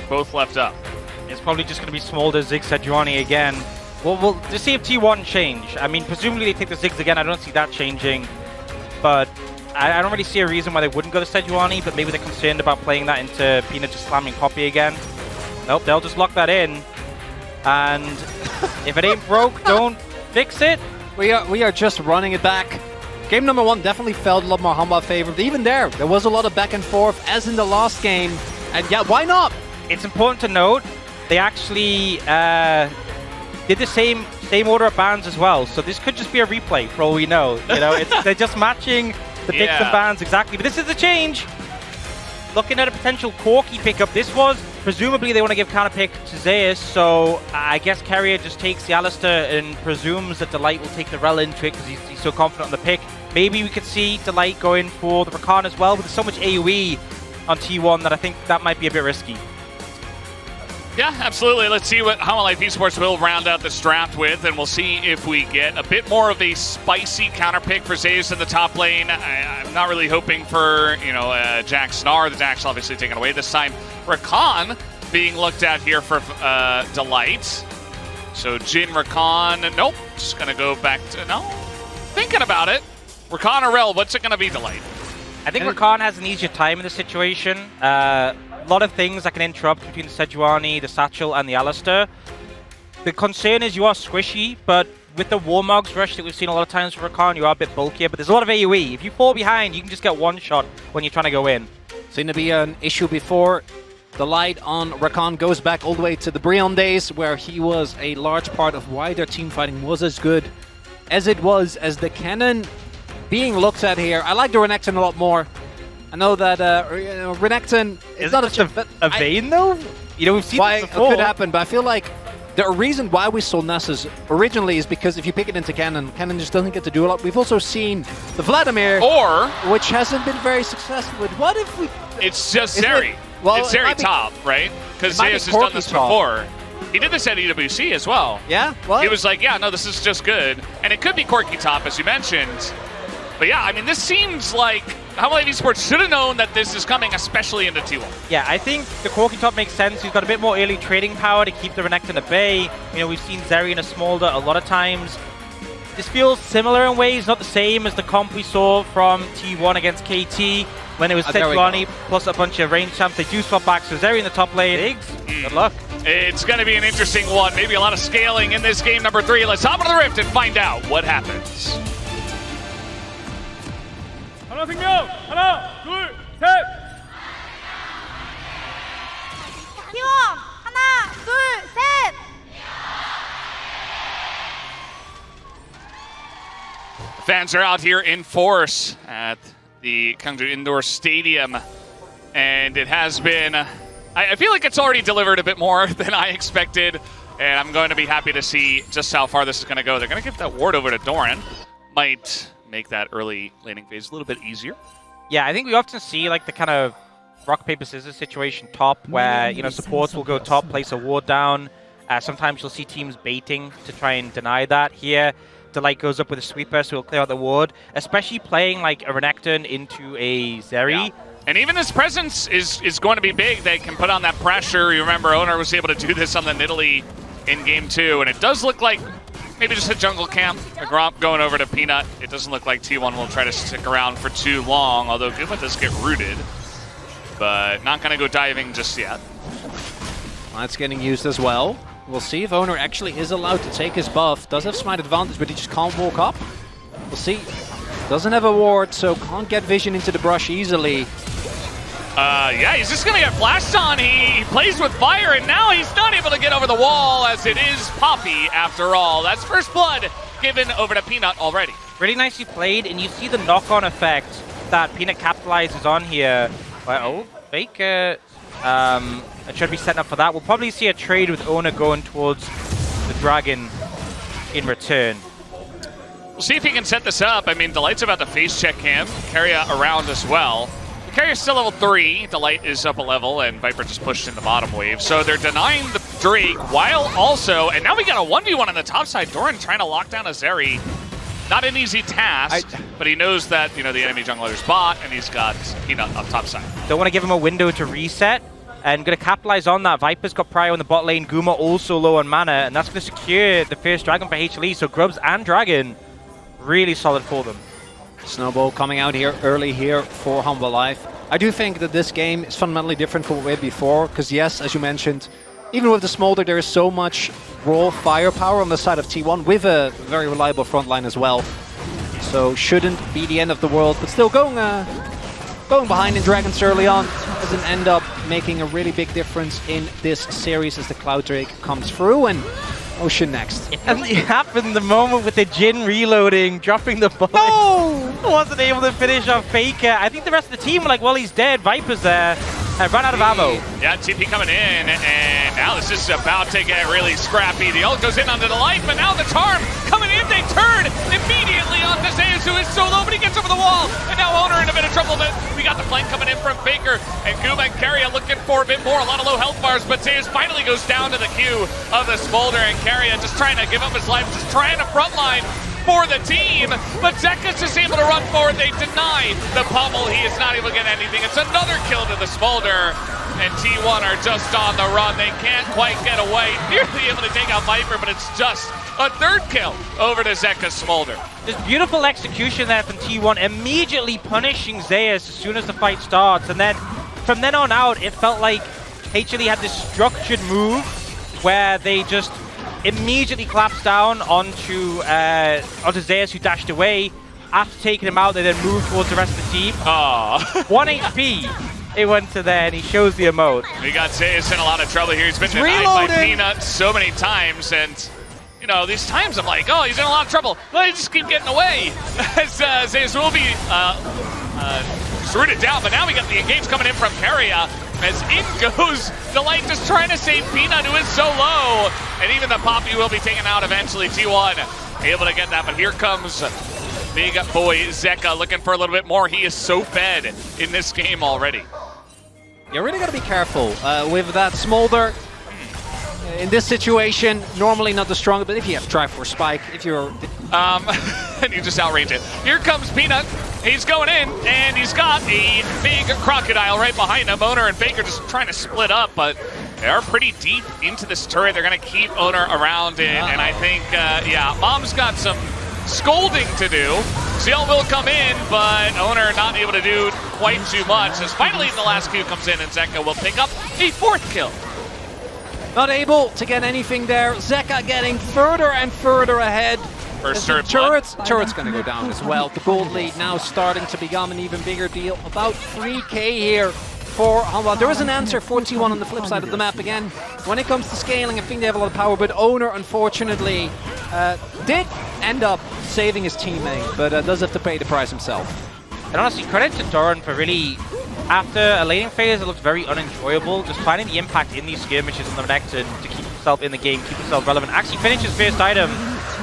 both left up. It's probably just going to be Smolder, Ziggs, Sejuani again. We'll just see if T1 change. I mean, presumably they take the Ziggs again. I don't see that changing. But I don't really see a reason why they wouldn't go to Sejuani, but maybe they're concerned about playing that into Peanut just slamming Poppy again. Nope, they'll just lock that in. And if it ain't broke, don't fix it. We are just running it back. Game number 1 definitely felt a lot more HANWHA favor. But even there was a lot of back and forth, as in the last game. And yeah, why not? It's important to note, they actually did the same order of bans as well. So this could just be a replay, for all we know. You know, they're just matching the picks and bans exactly. But this is a change. Looking at a potential Corki pickup, this was presumably they want to give counter pick to ZEUS, so I guess Carrier just takes the Alistar and presumes that Delight will take the Rel into it because he's so confident on the pick. Maybe we could see Delight going for the Rakan as well, but there's so much AoE on T1 that I think that might be a bit risky. Yeah, absolutely. Let's see what HANWHA Life Esports will round out this draft with, and we'll see if we get a bit more of a spicy counter pick for ZEUS in the top lane. I'm not really hoping for, you know, Jack Snar. The Jack's obviously taken away this time. Rakan being looked at here for Delight. So Jin, Rakan, nope. Just going to go back to, no. Thinking about it. Rakan or Rel, what's it going to be, Delight? I think Rakan has an easier time in this situation. A lot of things that can interrupt between the Sejuani, the Satchel, and the Alistar. The concern is you are squishy, but with the Warmog's rush that we've seen a lot of times for Rakan, you are a bit bulkier, but there's a lot of AoE. If you fall behind, you can just get one shot when you're trying to go in. Seemed to be an issue before. The light on Rakan goes back all the way to the Brionne days, where he was a large part of why their team fighting was as good as it was, as the cannon being looked at here. I like the Renekton a lot more. I know that Renekton is not just a Vayne though. You know, we've seen this before. It could happen, but I feel like the reason why we saw Nessus originally is because if you pick it into Cannon just doesn't get to do a lot. We've also seen the Vladimir, which hasn't been very successful. What if we? It's just ZERI. It's ZERI top, right? Because ZEUS has done this before. He did this at EWC as well. Yeah? What? He was like, yeah, no, this is just good. And it could be Corki top, as you mentioned. But yeah, I mean, this seems like HANWHA Life Esports should have known that this is coming, especially into T1. Yeah, I think the Corki top makes sense. He's got a bit more early trading power to keep the Renekton at bay. You know, we've seen ZERI and a Smolder a lot of times. This feels similar in ways, not the same as the comp we saw from T1 against KT when it was Sejuani plus a bunch of range champs. They do swap back, so ZERI in the top lane. Good luck. It's going to be an interesting one. Maybe a lot of scaling in this game number 3. Let's hop into the Rift and find out what happens. 하나 생명! 하나, 둘, 셋! 팀원! 하나, 둘, 셋! Fans are out here in force at the Gangju Indoor Stadium, and it has been, I feel like it's already delivered a bit more than I expected, and I'm going to be happy to see just how far this is going to go. They're going to give that ward over to Doran. Might make that early laning phase a little bit easier. Yeah, I think we often see like the kind of rock, paper, scissors situation top where, you know, supports will go top, place a ward down. Sometimes you'll see teams baiting to try and deny that. Here, Delight goes up with a sweeper, so he'll clear out the ward, especially playing like a Renekton into a ZERI. Yeah. And even his presence is going to be big. They can put on that pressure. You remember Owner was able to do this on the Nidalee in game 2, and it does look like maybe just a jungle camp, a Gromp going over to Peanut. It doesn't look like T1 will try to stick around for too long, although Goomba does get rooted. But not going to go diving just yet. That's getting used as well. We'll see if Owner actually is allowed to take his buff. Does have smite advantage, but he just can't walk up. We'll see. Doesn't have a ward, so can't get vision into the brush easily. Yeah, he's just going to get flashed on. He plays with fire, and now he's not able to get over the wall, as it is Poppy after all. That's first blood given over to Peanut already. Really nicely played, and you see the knock-on effect that Peanut capitalizes on here. Oh, FAKER should be setting up for that. We'll probably see a trade with Owner going towards the Dragon in return. We'll see if he can set this up. I mean, Delight's about to face check him, Carrier around as well. Carrier's still level 3, Delight is up a level, and Viper just pushed in the bottom wave. So they're denying the Drake while also, and now we got a 1v1 on the top side. Doran trying to lock down a ZERI. Not an easy task, but he knows that, you know, the enemy jungler's bot, and he's got Peanut up top side. Don't want to give him a window to reset. and going to capitalize on that. Viper's got Prio in the bot lane, Guma also low on mana, and that's going to secure the first dragon for HLE. So Grubs and Dragon, really solid for them. Snowball coming out here early here for HANWHA Life. I do think that this game is fundamentally different from what we had before, because yes, as you mentioned, even with the Smolder, there is so much raw firepower on the side of T1 with a very reliable front line as well. So shouldn't be the end of the world, but still going behind in Dragons early on doesn't end up making a really big difference in this series as the Cloud Drake comes through and Ocean next. It happened the moment with the Jhin reloading, dropping the bullet. No! Wasn't able to finish off Faker. I think the rest of the team were like, well, he's dead. Viper's there. Ran out of ammo. Yeah, TP coming in, and now this is about to get really scrappy. The ult goes in onto the light, but now the Charm coming in. They turn immediately onto ZEUS, who is so low, but he gets over the wall. And now Owner in a bit of trouble. But we got the flank coming in from Faker, and Guma and Carrier looking for a bit more. A lot of low health bars, but ZEUS finally goes down to the queue of the Smolder, and Carrier just trying to give up his life, just trying to frontline for the team, but Zeka's just able to run forward. They deny the pummel. He is not able to get anything. It's another kill to the Smolder, and T1 are just on the run. They can't quite get away. Nearly able to take out Viper, but it's just a third kill over to Zeka's Smolder. Just beautiful execution there from T1, immediately punishing ZEUS as soon as the fight starts, and then from then on out, it felt like HLE had this structured move where they just immediately collapsed down onto ZEUS, who dashed away. After taking him out, they then moved towards the rest of the team. 1 HP, it went to there, and he shows the emote. We got ZEUS in a lot of trouble here. He's been denied by Peanut so many times, and you know, these times I'm like, oh, he's in a lot of trouble. But he just keep getting away. As ZEUS will be rooted down, but now we got the engage coming in from Carrier. As in goes the light, just trying to save Peanut, who is so low. And even the Poppy will be taken out eventually. T1 able to get that, but here comes big boy Zeka looking for a little bit more. He is so fed in this game already. You really got to be careful with that Smolder. In this situation, normally not the strongest, but if you have to try for a spike, if you're... and you just outrange it. Here comes Peanut. He's going in, and he's got a big crocodile right behind him. Owner and Faker just trying to split up, but they are pretty deep into this turret. They're going to keep Owner around it, and I think, yeah, Mom's got some scolding to do. Zeal will come in, but Owner not able to do quite too much, as finally the last Q comes in, and Zeka will pick up a 4th kill. Not able to get anything there. Zeka getting further and further ahead. First turret's going to go down as well. The gold lead now starting to become an even bigger deal. About 3K here for HANWHA. There is an answer for T1 on the flip side of the map again. When it comes to scaling, I think they have a lot of power, but Owner, unfortunately, did end up saving his teammate, but does have to pay the price himself. And honestly, credit to Doran for really, after a laning phase that looked very unenjoyable, just finding the impact in these skirmishes on the Necton to keep himself in the game, keep himself relevant. Actually finishes first item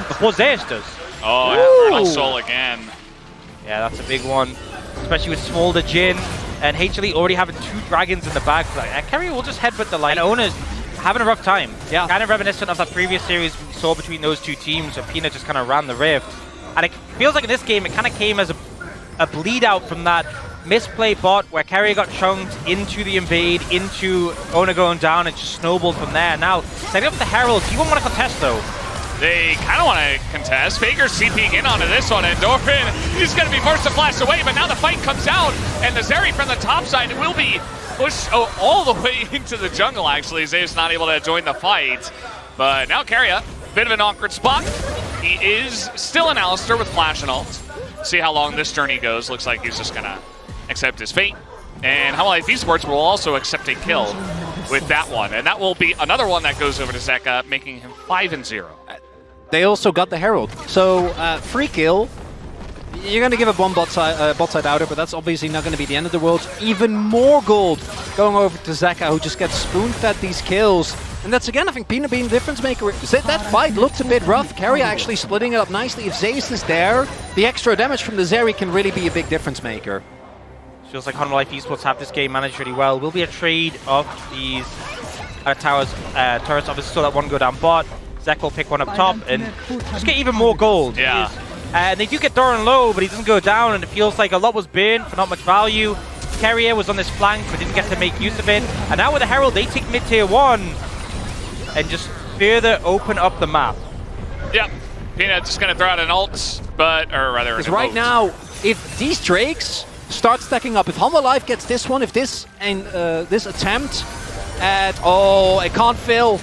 before ZEUS does. Oh, Eternal Soul again. Yeah, that's a big one, especially with Smolder, Jhin, and HLE already having 2 dragons in the bag. Carrier will just headbutt the light. And Owner's having a rough time. Yeah, kind of reminiscent of that previous series we saw between those 2 teams, where Peanut just kind of ran the rift. And it feels like in this game, it kind of came as a bleed out from that misplay bot where Carrier got chunked into the invade, into Owner going down, and just snowballed from there. Now, setting up the Herald, do you want to contest though? They kind of want to contest. Faker's CPing in onto this one, and Doran is going to be forced to flash away, but now the fight comes out, and the ZERI from the top side will be pushed all the way into the jungle, actually. ZEUS not able to join the fight, but now Carrier, bit of an awkward spot. He is still an Alistar with flash and ult. See how long this journey goes. Looks like he's just going to accept his fate. And HANWHA Life Esports will also accept a kill with that one, and that will be another one that goes over to Zeka, making him 5-0. They also got the Herald, so free kill. You're going to give up one bot side outer, but that's obviously not going to be the end of the world. Even more gold going over to Zeka, who just gets spoon-fed these kills. And that's again, I think, Peanut being the difference maker. That fight looked a bit rough. Carrier actually splitting it up nicely. If ZEUS is there, the extra damage from the ZERI can really be a big difference maker. Feels like HANWHA Life Esports have this game managed really well. Will be a trade of these turrets, obviously saw that one go down bot. Zek will pick one up top and just get even more gold. Yeah. And they do get Doran low, but he doesn't go down, and it feels like a lot was burned for not much value. Carrier was on this flank but didn't get to make use of it. And now with the Herald, they take mid tier 1 and just further open up the map. Yep. Peanut just going to throw out an ult, but, or rather, Because right now, if these Drakes start stacking up, if HANWHA Life gets this one, if this and this attempt at, oh, it can't fill.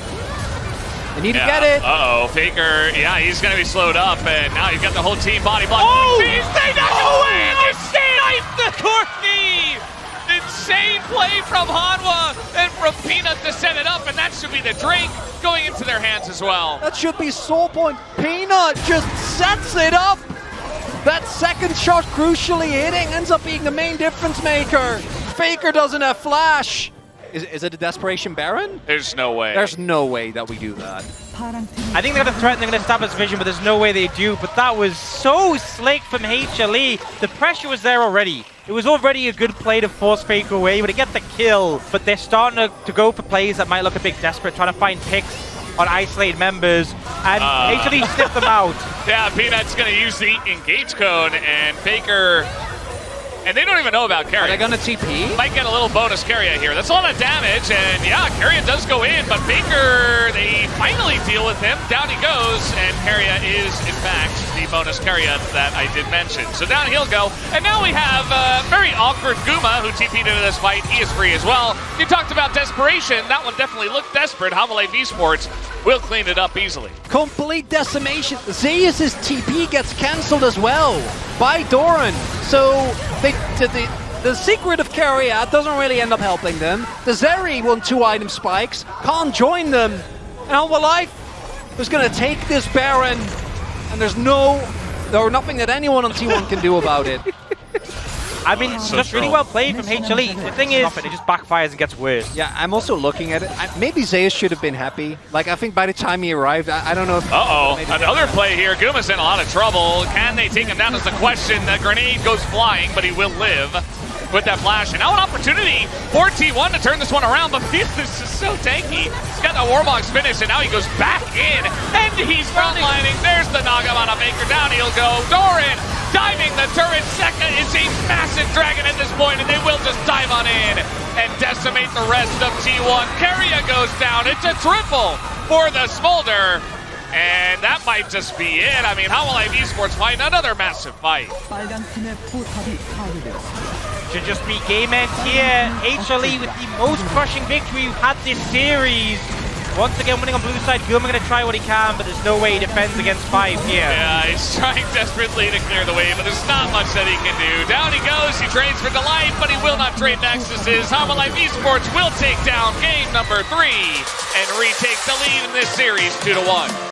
They need to get it. Uh-oh, Faker, yeah, he's going to be slowed up, and now you've got the whole team body block. Oh! They knock away! They snipe the Courtney! Insane play from HANWHA and from Peanut to set it up, and that should be the Drake going into their hands as well. That should be Soul Point. Peanut just sets it up. That second shot crucially hitting ends up being the main difference maker. Faker doesn't have flash. Is it a desperation Baron? There's no way. There's no way that we do that. I think they're going to threaten, they're going to establish vision, but there's no way they do. But that was so slick from HLE. The pressure was there already. It was already a good play to force Faker away, but to get the kill. But they're starting to go for plays that might look a bit desperate, trying to find picks on isolated members. And HLE sniffed them out. Yeah, Peanut's going to use the engage cone, and Faker... And they don't even know about Carrier. Are they going to TP? Might get a little bonus Carrier here. That's a lot of damage, and yeah, Carrier does go in, but Faker, they finally deal with him. Down he goes, and Carrier is, in fact, the bonus Carrier that I did mention. So down he'll go, and now we have very awkward Guma, who TP'd into this fight. He is free as well. You talked about desperation. That one definitely looked desperate. HANWHA Life Esports will clean it up easily. Complete decimation. ZEUS' TP gets cancelled as well by Doran. So the secret of Carrier doesn't really end up helping them. The ZERI won 2 item spikes, can't join them. And HANWHA Life is going to take this Baron, and there's nothing that anyone on T1 can do about it. I mean, so just really strong. well played from HLE. The thing is, it just backfires and gets worse. Yeah, I'm also looking at it. Maybe ZEUS should have been happy. Like, I think by the time he arrived, I don't know if... Uh-oh, another play here. Guma's in a lot of trouble. Can they take him down is the question. The grenade goes flying, but he will live with that flash. And now an opportunity for T1 to turn this one around, but this is so tanky. He's got the Warbox finish, and now he goes back in, and he's frontlining. There's the Nagamon on Faker. Down he'll go. Doran diving the turret. SACA is a massive dragon at this point, and they will just dive on in and decimate the rest of T1. Carrier goes down. It's a triple for the Smolder. And that might just be it. I mean, HANWHA Life Esports fight another massive fight. Should just be game end here. HLE with the most crushing victory we've had this series. Once again winning on blue side. Guma going to try what he can, but there's no way he defends against 5 here. Yeah, he's trying desperately to clear the way, but there's not much that he can do. Down he goes. He trades for Delight, but he will not trade Nexuses. HANWHA Life Esports will take down game number 3 and retake the lead in this series 2-1.